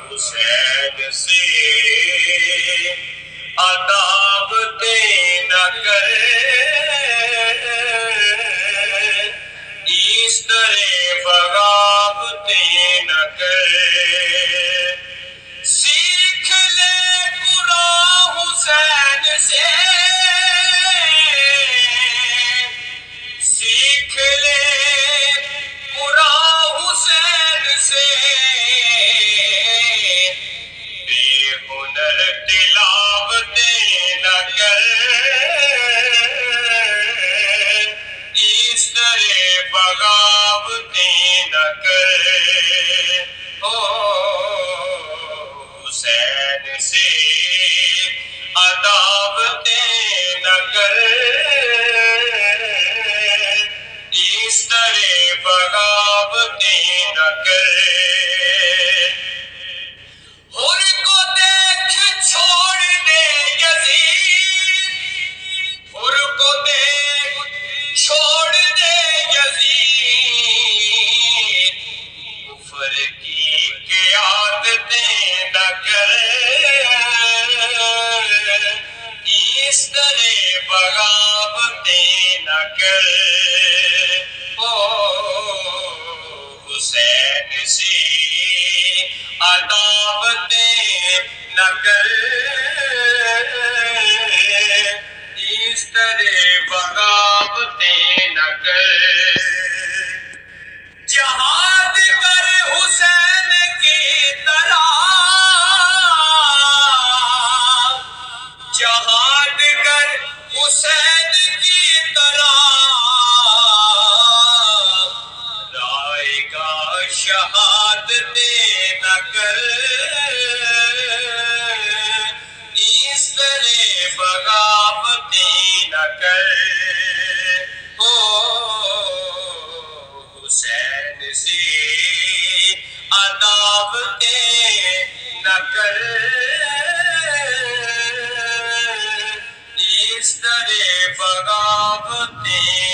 حسین سے عداوتیں نہ کرے، اس طرح بغاوتیں نہ کرے، سیکھ لے قرآن حسین سے، سیکھ لے قرآن حسین سے، بے ہنر تلاوتیں نہ کر، اس طرح بغاوتیں نہ کر، حسین سے عداوتیں نہ کر، اس طرح بغاوتیں نہ کر، حر کو دیکھ چھوڑ دے یزید، حر کو دیکھ چھوڑ دے یزید، کفر کی قیادتیں نہ کرے، اس طرح بغاوتیں نہ کرے، حسین سے عداوتیں نہ کرے، اس طرح بغاوتیں نہ کرے، جہاد کر حسین کی طرح، جہاد کر حسین کی طرح، رائے گا شہادتیں نہ کر، اس طرح بغاوتیں نہ کر، حسین سے عداوتیں نہ کر، اس طرح بغاوتیں